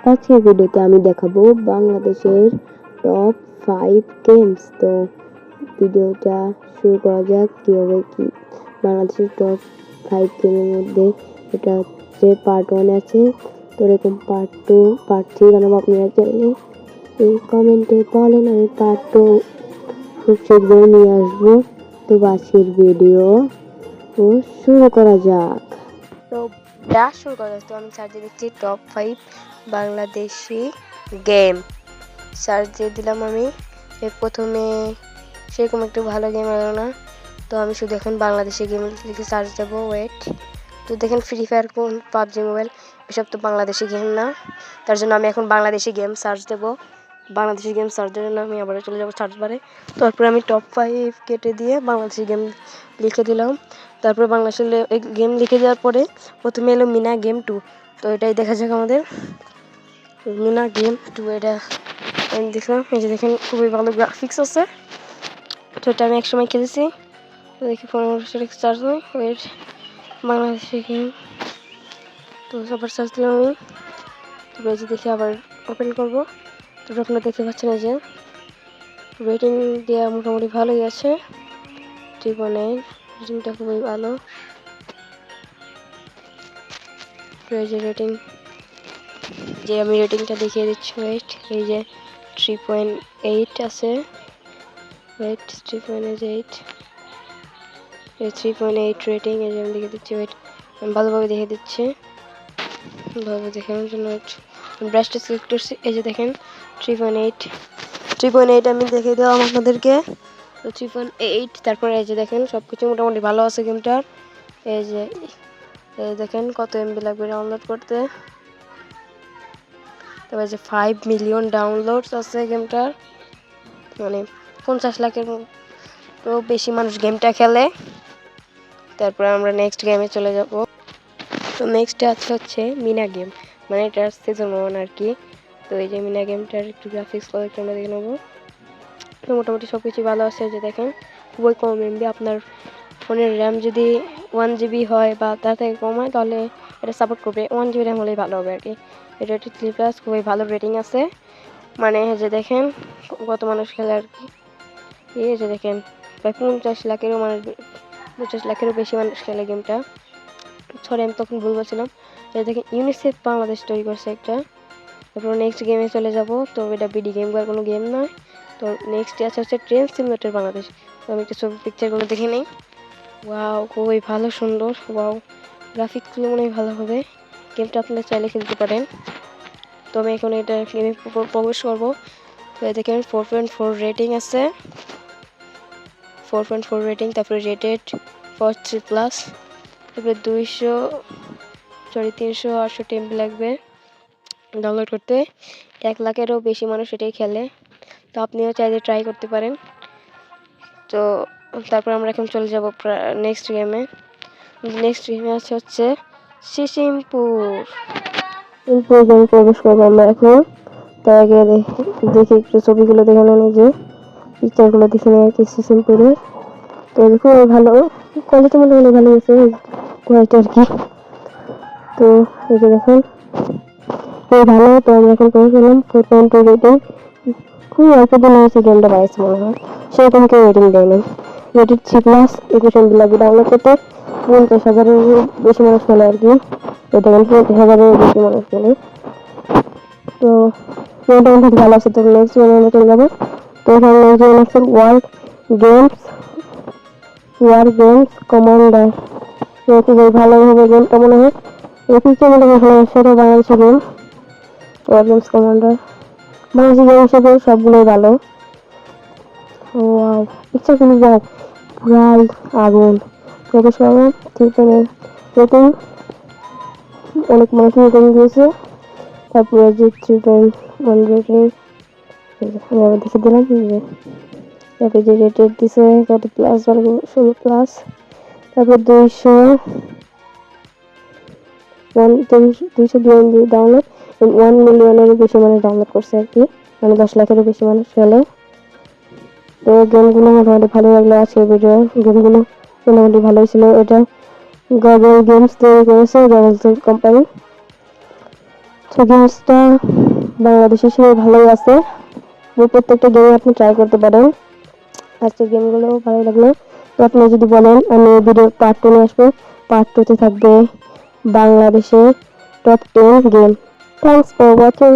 আজকের ভিডিওতে আমি দেখাবো বাংলাদেশের টপ 5 গেমস। তো ভিডিওটা শুরু করা যাক। কীভাবে কি বাংলাদেশের টপ 5 গেমের মধ্যে এটা হচ্ছে পার্ট 1 আছে, তো এরকম পার্ট 2 পার্ট 3 বানাবো। আপনারা চাইলে এই কমেন্টে বলেন, আমি পার্ট 2 খুব শীঘ্রই নিয়ে আসবো। তো আজকের ভিডিও শুরু করা যাক। তো শুরু করা যাক। তো আমি সার্চে দেখছি টপ 5 বাংলাদেশি গেম, সার্চ দিয়ে দিলাম আমি। প্রথমে সেরকম একটু ভালো গেম এলো না, তো আমি শুধু এখন বাংলাদেশি গেম লিখে সার্চ দেবো। ওয়েট, তো দেখেন ফ্রি ফায়ার, কোন পাবজি মোবাইল, এসব তো বাংলাদেশি গেম না। তার জন্য আমি এখন বাংলাদেশি গেম সার্চ দেবো। বাংলাদেশি গেম সার্চ দেওয়ার জন্য আমি আবার চলে যাবো সার্চ বারে। তারপরে আমি টপ 5 কেটে দিয়ে বাংলাদেশি গেম লিখে দিলাম। তারপরে বাংলাদেশি গেম লিখে দেওয়ার পরে প্রথমে এলো মিনা গেম 2। তো এটাই দেখা যাক আমাদের মিনা গেম 2। এটা আমি দেখলাম, এই যে দেখেন খুবই ভালো গ্রাফিক্স আছে। তো এটা আমি একসময় খেলেছি। তো দেখি 15 চার্জ হয়। ওয়েট, বাংলাদেশি গেম, তো সবার সার্চ দিলাম আমি। তারপরে যে দেখি আবার ওপেন করবো। তারপর আপনারা দেখতে পাচ্ছেন যে রেটিং দেওয়া মোটামুটি ভালোই আছে। 3.9 রেটিংটা খুবই ভালো। যে রেটিং, যে আমি রেটিংটা দেখিয়ে দিচ্ছি। ওয়েট, এই যে 3.8 আছে। ওয়েট, 3.8, এই 3.8 রেটিং, এই যে আমি দেখে দিচ্ছি। ওয়েট, আমি ভালোভাবে দেখে দিচ্ছি, ভালোভাবে দেখানোর জন্য ব্রাশটা সিলেক্ট করছি। এই যে দেখেন 3.8 আমি দেখে দিলাম আপনাদেরকে। তো 3.8, তারপরে এই যে দেখেন সব কিছু মোটামুটি ভালো আছে গেমটার। এই যে দেখেন কত এমবি লাগবে ডাউনলোড করতে। তবে যে 5 মিলিয়ন ডাউনলোডস আছে গেমটার, মানে 50 লাখের তো বেশি মানুষ গেমটা খেলে। তারপরে আমরা নেক্সট গেমে চলে যাব। তো নেক্সট হচ্ছে মিনা গেম, মানে এটার সিজন 1 আর কি। তো এই যে মিনা গেমটার একটু গ্রাফিক্স কোয়ালিটি আমরা দেখে নেবো। তো মোটামুটি সব কিছু ভালো আছে। যে দেখেন খুবই কম এমবি। আপনার ফোনের র্যাম যদি 1 জিবি হয় বা তার থেকে কম হয়, তাহলে এটা সাপোর্ট করবে। 1 জিবি র্যাম হলেই ভালো হবে আর কি। এটা 3+, খুবই ভালো রেটিং আছে। মানে যে দেখেন কত মানুষ খেলে আর কি। এই যে দেখেন প্রায় 50 লাখেরও মানুষ, 50 লাখেরও বেশি মানুষ খেলে গেমটা। সরি, আমি তখন ভুল বলছিলাম। এই দেখেন ইউনিসেফ বাংলাদেশ তৈরি করছে একটা। তারপর নেক্সট গেমে চলে যাব। তো এটা বিডি গেম বা কোনো গেম নয়। তো নেক্সট হচ্ছে ট্রেন সিমুলেটর বাংলাদেশ। তো আমি একটা ছবি পিকচারগুলো দেখে নিই। ওয়াও, খুবই ভালো সুন্দর। ওয়াও, গ্রাফিক্সগুলো মনে হয় ভালো হবে। গেমটা আপনারা চাইলে খেলতে পারেন। তো আমি এখন এটা গেমে প্রবেশ করবো। তো দেখেন 4.4 রেটিং আছে, 4.4 রেটিং। তারপরে রেটেড ফর 3+, তারপরে 368 এমবি লাগবে ডাউনলোড করতে। 1 লাখেরও বেশি মানুষ এটাই খেলে। তো আপনিও চাইলে ট্রাই করতে পারেন। তো তারপর আমরা এখন চলে যাব নেক্সট গেমে। নেক্সট গেমে হচ্ছে সিসিমপুর গেমে প্রবেশ করবো আমরা এখন। তার আগে দেখি একটু ছবিগুলো দেখে নেন, যে পিকচারগুলো দেখে নেই আর কি সিসিমপুরের। তো খুব ভালো কোয়ালিটি, মোটামুটি ভালো গেছে কোয়ালিটি আর কি। তো এই যে দেখেন খুব ভালো। তো আমরা এখন করে ফেললাম 4.2 রেটিং। খুব অল্প দিন হয়েছে গেমটা বাইছে মনে হয়, সেরকম কেউ রেটিং দেয়নি। রেটেড 3+, 21 এমবি লাগবে ডাউনলোড করতে। 50,000-এর বেশি মানুষ খেলে আর কি। তো দেখেন 50,000-এর বেশি মানুষ খেলে। তো মোটামুটি ভালো আছে। তো নেক্সট গেমে আমরা চলে যাবো। তো এখানে নেক্সট গেম আছে ওয়ার গেমস কমান্ডার। তো খুবই ভালো হবে গেমটা মনে হয়। পিকচার মধ্যে ভালো আছে। Bangladeshi game war games commander, Bangladeshi game হিসেবে সবগুলোই ভালো। ওয়াও, পিকচার গুলো যাক প্রায় আগুন। প্রবেশ করবো। ঠিক আছে, রেটিং অনেক মানুষ রেটিং দিয়েছে। তারপরে যে 3.1 রেটিং আমি আবার দেখে দিলাম। তারপরে যে রেটেড দিছে কত প্লাস, 16+। তারপর 202 এমবি ডাউনলোড, 1 মিলিয়নেরও বেশি মানুষ ডাউনলোড করছে আর কি, মানে 10 লাখেরও বেশি মানুষ খেলে। তো গেমগুলো মোটামুটি ভালো লাগলো। আজকের ভিডিও গেমগুলো মোটামুটি ভালোই ছিল। এটা গগল গেমস তৈরি করেছে, গগল কোম্পানি। তো গেমসটা বাংলাদেশের সবাই ভালোই আছে, প্রত্যেকটা গেমে আপনি ট্রাই করতে পারেন। আজকের গেমগুলো ভালো লাগলো। তো আপনি যদি বলেন আমি ভিডিওর পার্ট 2 নিয়ে আসবো, পার্ট 2 তে থাকবে বাংলাদেশের top 10 game. Thanks for watching.